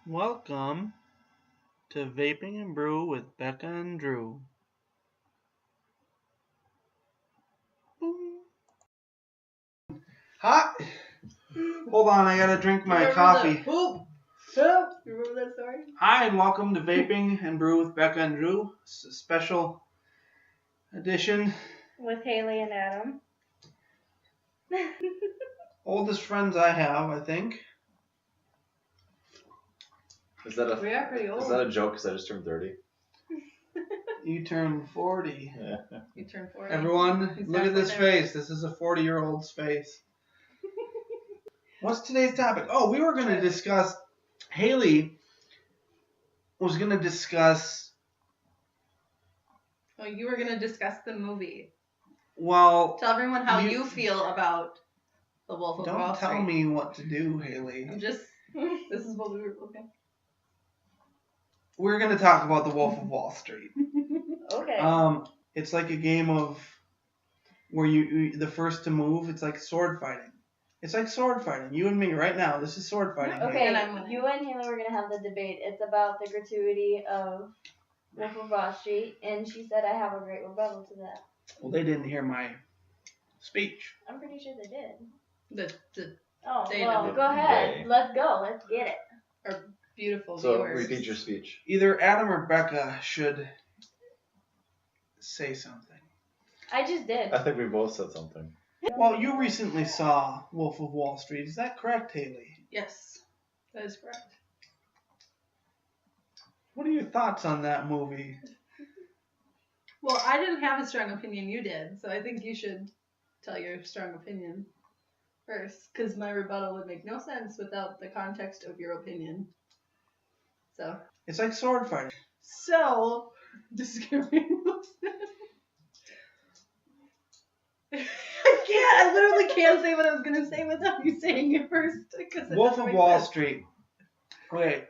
Welcome to Vaping and Brew with Becca and Drew. Boom. Hot. Hold on, I gotta drink my coffee. You remember that story? Hi, and welcome to Vaping and Brew with Becca and Drew. It's a special edition. With Haley and Adam. Oldest friends I have, I think. Is that We are pretty old. Is that a joke? Because I just turned 30. You turned 40. Yeah. You turned 40. Everyone, He's look at this halfway there. face. This is a 40-year-old's face. What's today's topic? Oh, we were going to discuss... Haley was going to discuss... Oh, you were going to discuss the movie. Well... Tell everyone how you feel about The Wolf of Wall Don't Street. tell me what to do, Haley. This is what we were... Okay. We're going to talk about The Wolf of Wall Street. Okay. It's like a game of... Where you the first to move, it's like sword fighting. It's like sword fighting. You and me right now. This is sword fighting. Okay, And I'm winning. you and Haley were going to have the debate. It's about the gratuity of Wolf of Wall Street, and she said I have a great rebuttal to that. Well, they didn't hear my speech. I'm pretty sure they did. The Oh, They well, did. go ahead. They. Let's go. Let's get it. our beautiful So viewers. repeat your speech. Either Adam or Becca should say something. I just did. I think we both said something. Well, you recently saw Wolf of Wall Street. Is that correct, Haley? Yes, that is correct. What are your thoughts on that movie? Well, I didn't have a strong opinion. You did, so I think you should tell your strong opinion first, because my rebuttal would make no sense without the context of your opinion. So, It's like sword fighting. just give me I literally can't say what I was gonna say without you saying it first. Wolf of Wall Street. Okay,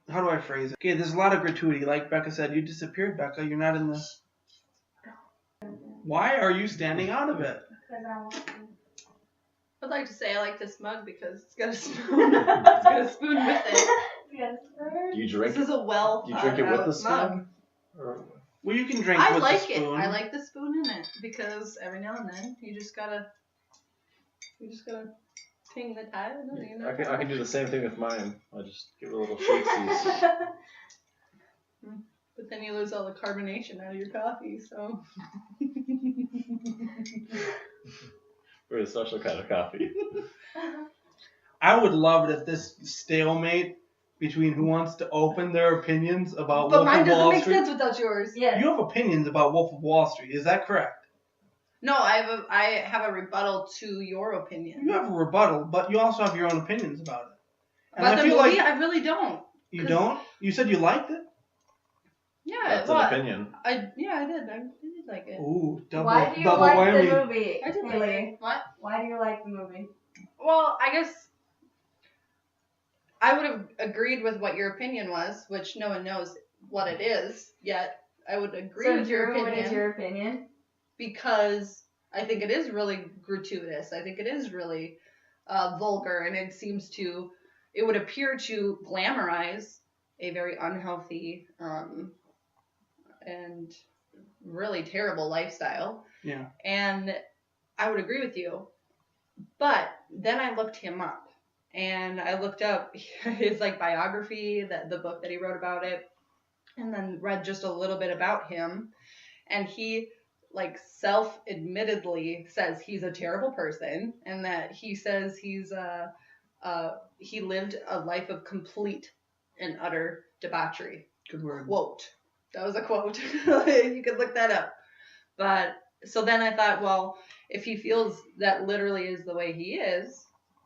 how do I phrase it? Okay, there's a lot of gratuity. Like Becca said, you disappeared, Becca. You're not in the... Why are you standing out of it? I'd like to say I like this mug because it's got a spoon. It's got a spoon with it. Do you drink? This is a well Do you drink it with the mug. spoon? Or... Well, you can drink I with like the it. spoon. I like the spoon in it because every now and then you just gotta ping the tide. You know? I can do the same thing with mine. I just give it a little shakesies. But then you lose all the carbonation out of your coffee, so. We're a special kind of coffee. I would love it if this stalemate between who wants to open their opinions about But Wolf mine of doesn't Wall make Street. sense without yours. Yeah. You have opinions about Wolf of Wall Street. Is that correct? No, I have a rebuttal to your opinion. You have a rebuttal, but you also have your own opinions about it. And About I the feel movie, like I really don't. you don't. You said you liked it. Yeah, That's well, an opinion. I did. I did like it. Ooh, double Why do you double like whammy. the movie, I did like Haley? it. What? Why do you like the movie? Well, I guess I would have agreed with what your opinion was, which no one knows what it is yet. I would agree with your Drew, opinion what is your opinion? because I think it is really gratuitous. I think it is really vulgar, and it would appear to glamorize a very unhealthy and really terrible lifestyle. Yeah. And I would agree with you. But then I looked him up, and I looked up his biography, the book that he wrote about it, and then read just a little bit about him. And he self-admittedly says he's a terrible person, and that he says he lived a life of complete and utter debauchery. Good word. Quote. That was a quote. You could look that up. But so then I thought, well, if he feels that literally is the way he is,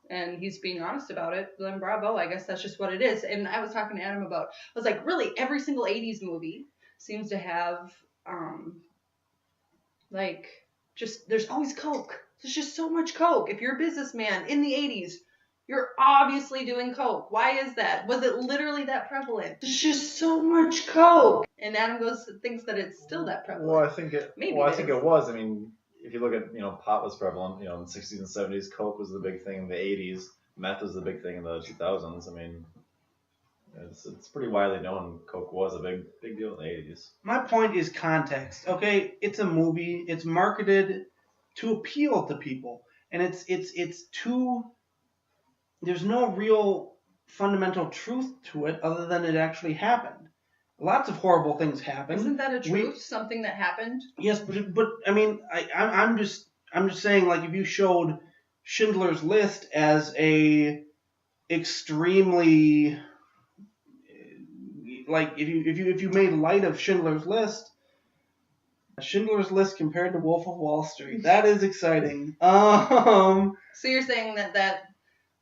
and he's being honest about it, then bravo. I guess that's just what it is. And I was talking to Adam I was like, really, every single 80s movie seems to have, there's always Coke. There's just so much Coke. If you're a businessman in the 80s, you're obviously doing Coke. Why is that? Was it literally that prevalent? There's just so much Coke. And Adam thinks that it's still that prevalent. Well, I think it. Maybe well, I it think is. it was. I mean, if you look at pot was prevalent. In the 60s and 70s, Coke was the big thing. In the 80s, meth was the big thing in the 2000s. I mean, it's pretty widely known Coke was a big deal in the 80s. My point is context. Okay, it's a movie. It's marketed to appeal to people, and it's too. There's no real fundamental truth to it other than it actually happened. Lots of horrible things happen. Isn't that a truth? Something that happened? Yes, but I mean, I'm just saying, like, if you showed Schindler's List as a extremely, like, if you made light of Schindler's List compared to Wolf of Wall Street, that is exciting. So you're saying that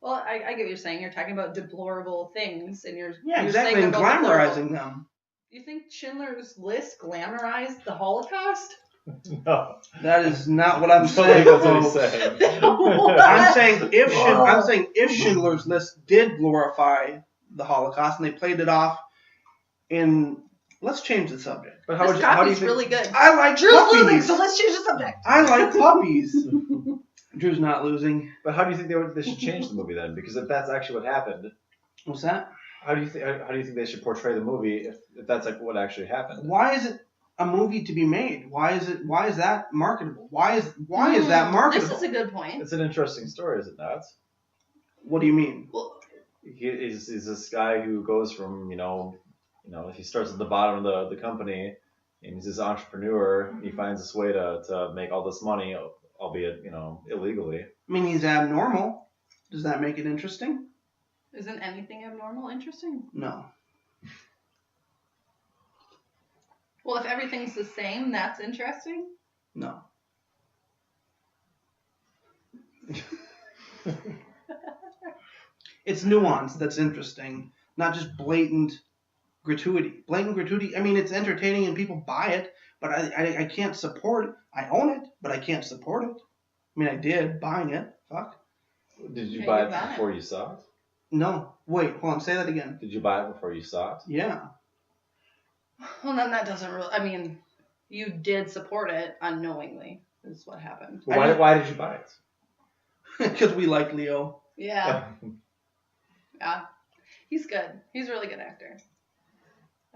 well, I get what you're saying. You're talking about deplorable things, and you're exactly, saying and glamorizing them. You think Schindler's List glamorized the Holocaust? No. That is not what I'm saying. That's what he's saying. I'm saying if Schindler's List did glorify the Holocaust and they played it off in, let's change the subject. But This coffee's really good. I like Drew's puppies. losing, so let's change the subject. I like puppies. Drew's not losing. But how do you think they should change the movie then? Because if that's actually what happened, What's that? how do you think they should portray the movie if that's like what actually happened? Why is it a movie to be made? Why is that marketable? Why is that marketable? This is a good point. It's an interesting story, is it not? What do you mean? Well, He's this guy who goes from he starts at the bottom of the company, and he's this entrepreneur. He finds this way to make all this money, albeit illegally. I mean, he's abnormal. Does that make it interesting? isn't anything abnormal interesting? No. Well, if everything's the same, that's interesting? No. It's nuance that's interesting, not just blatant gratuity. Blatant gratuity, I mean, it's entertaining and people buy it, but I can't support it. I own it, but I can't support it. I mean, I did, buying it. Fuck. Did you Yeah, buy you it buy it. before you saw it? No. Wait, hold on, say that again. Did you buy it before you saw it? Yeah. Well, then that doesn't really... I mean, you did support it unknowingly, is what happened. Well, why did you buy it? Because we like Leo. Yeah. Yeah. He's good. He's a really good actor.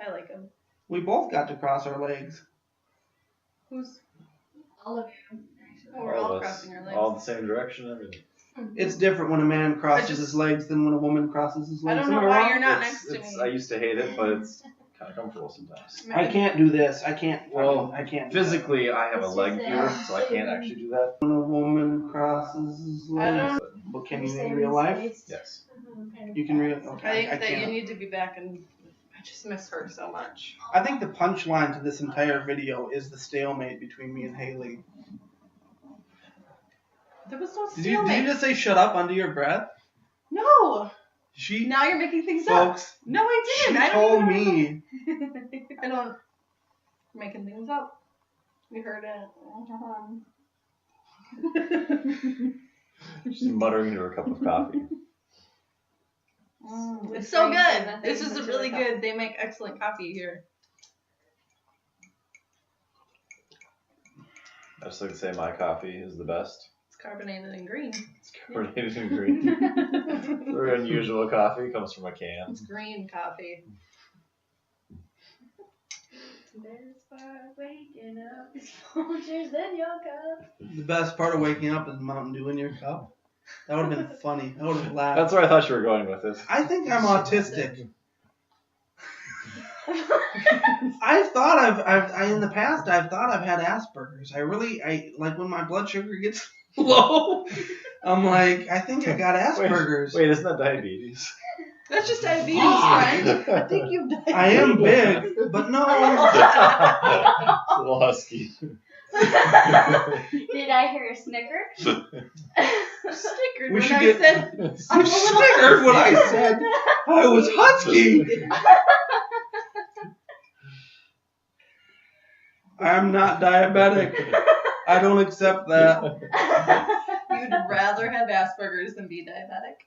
I like him. We both got to cross our legs. Who's... All of you. Oh, we're all of us, crossing our legs. all the same direction, everything. It's different when a man crosses just- his legs than when a woman crosses his legs. I don't Am know why wrong? you're not It's- next to I me. used to hate it, but it's kind of comfortable sometimes. I can't do this. I can't. Well, I can't. do Physically, I have a It's leg just here, so I can't actually do that. that. When a woman crosses his I legs. don't... But can you in real life? Yes. You can real. I Okay. think that you can't. need to be back, and I just miss her so much. I think the punchline to this entire video is the stalemate between me and Haley. There was no Did you stalemate. just say shut up under your breath? No! She, Now you're making things up. folks, No, I she didn't. I told don't me. I don't... Making things up. You heard it. She's muttering into her cup of coffee. It's so good. This is a really good. They make excellent coffee here. I just like to say my coffee is the best. It's carbonated and green. It's carbonated and green. Very unusual coffee. Comes from a can. It's green coffee. Best part waking up is Folgers in your cup. The best part of waking up is Mountain Dew in your cup. That would have been funny. I would have laughed. That's where I thought you were going with this. I think I'm autistic. I've thought in the past I've thought I've had Asperger's. I like when my blood sugar gets low. I'm like, I think I got Asperger's. Wait, isn't that diabetes? That's just diabetes, Oh. friend. I think you've diabetes. I am big, but no. It's a little husky. Did I hear a snicker? Snickered We when should I get- said I'm You a little snickered when I said I was husky. I'm not diabetic. I don't accept that. You'd rather have Asperger's than be diabetic.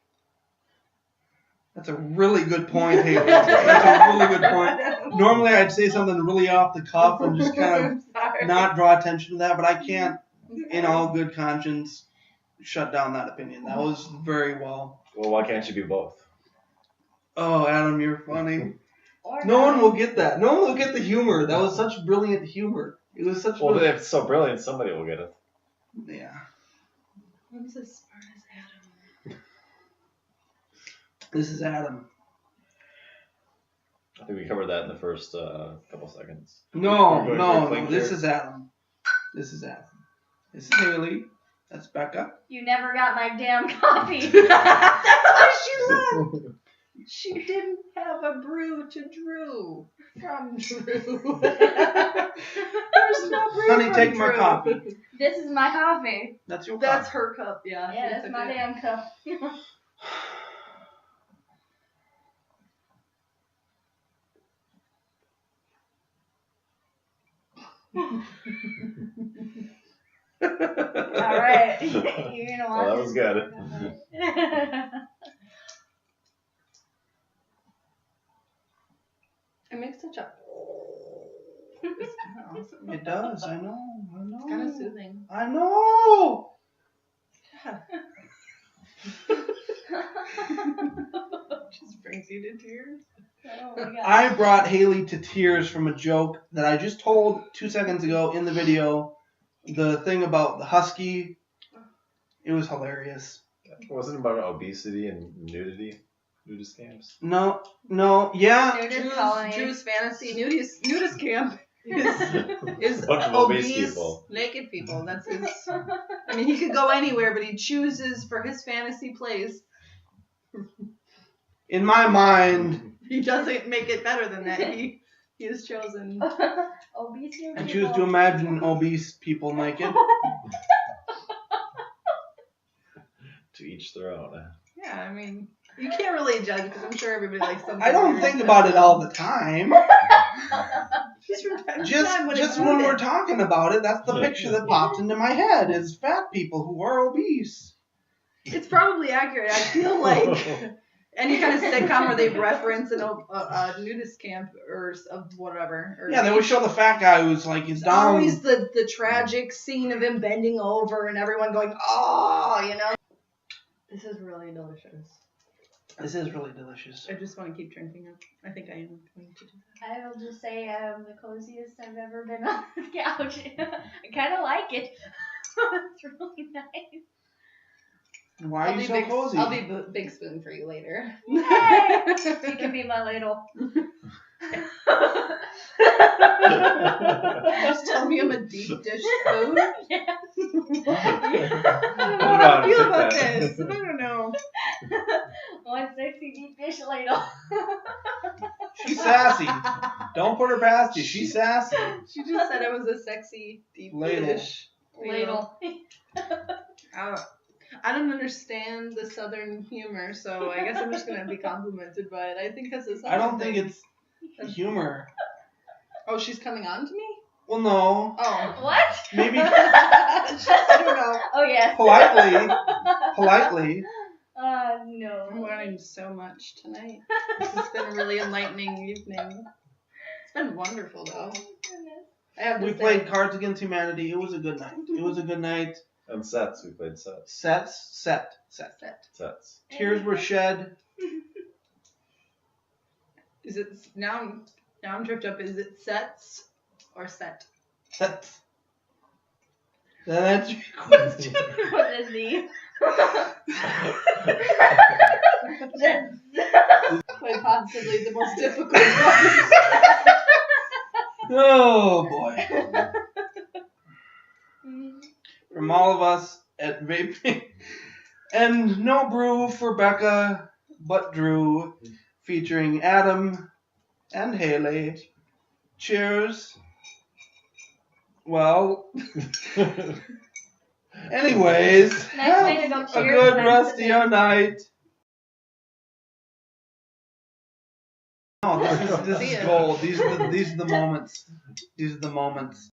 That's a really good point, Haley. That's a really good point. Normally I'd say something really off the cuff and just kind I'm sorry. of not draw attention to that, but I can't, in all good conscience, shut down that opinion. That was very well. Well, why can't you be both? Oh, Adam, you're funny. Or No one not. will get that. No one will get the humor. That was such brilliant humor. It was such. Well, if it's so brilliant, somebody will get it. Yeah. I'm as smart as Adam. This is Adam. I think we covered that in the first couple seconds. No, We're going no, very no. clean This here. is Adam. This is Adam. This is Haley. That's Becca. You never got my damn coffee. That's why she left. She didn't have a brew to Drew. From Drew. There's no brew Honey, from take my Drew. coffee. This is my coffee. That's your. That's coffee. her cup, yeah. Yeah, she that's took my it. damn cup. All right. You're gonna watch Well, that was good. It makes such a. It's kind of awesome. It does. I know. I know. It's kind of soothing. I know. Yeah. Just brings you to tears. Oh my God. I brought Haley to tears from a joke that I just told 2 seconds ago in the video. The thing about the husky. It was hilarious. Wasn't it about obesity and nudity? Nudist camps? No, yeah. Nudist colony. Drew's fantasy nudist camp is A bunch of obese people. naked people. That's his. I mean, he could go anywhere, but he chooses for his fantasy place. In my mind, He doesn't make it better than that. He has chosen. Obesity. I choose to imagine obese people naked. To each their own. Yeah, I mean, you can't really judge because I'm sure everybody likes something. I don't weird think and about it stuff. all the time. Just from time to Just time when it's when we're needed. talking about it, that's the picture that pops into my head is fat people who are obese. It's probably accurate. I feel like any kind of sitcom where they reference a nudist camp or of whatever. Or Yeah, they would show the fat guy who's like he's it's down. always the tragic scene of him bending over and everyone going, oh, you know. This is really delicious. This is really delicious. I just want to keep drinking it. I think I am going to do that. I will just say I'm the coziest I've ever been on this couch. I kind of like it. It's really nice. Why are you so cozy? I'll be big spoon for you later. Yay! You can be my ladle. Just tell me I'm a deep dish spoon. Yes. I don't know how I feel about this. I don't know. One sexy deep dish ladle. She's sassy. Don't put her past you. She's sassy. She just said I was a sexy deep Ladle. dish Ladle. I don't understand the southern humor, so I guess I'm just gonna be complimented by it. I think that's a southern I don't think thing. it's humor. Oh, she's coming on to me? Well, no. Oh. What? Maybe I don't know. Oh, yes. politely. I'm No. learning so much tonight. This has been a really enlightening evening. It's been wonderful, though. I have to We say, played Cards Against Humanity. It was a good night. It was a good night. And sets. We played sets. Set. Sets. Tears were shed. Is it now? I'm tripped up. Is it sets or set? Sets. That's your question. What is he? Quite possibly the most difficult one. Oh boy. From all of us at Vaping. And no brew for Becca, but Drew, featuring Adam and Haley. Cheers. Well, anyways, Nice way to have go a cheers, good nice rest to of your night. Oh, this See is ya. gold. These are the moments. These are the moments.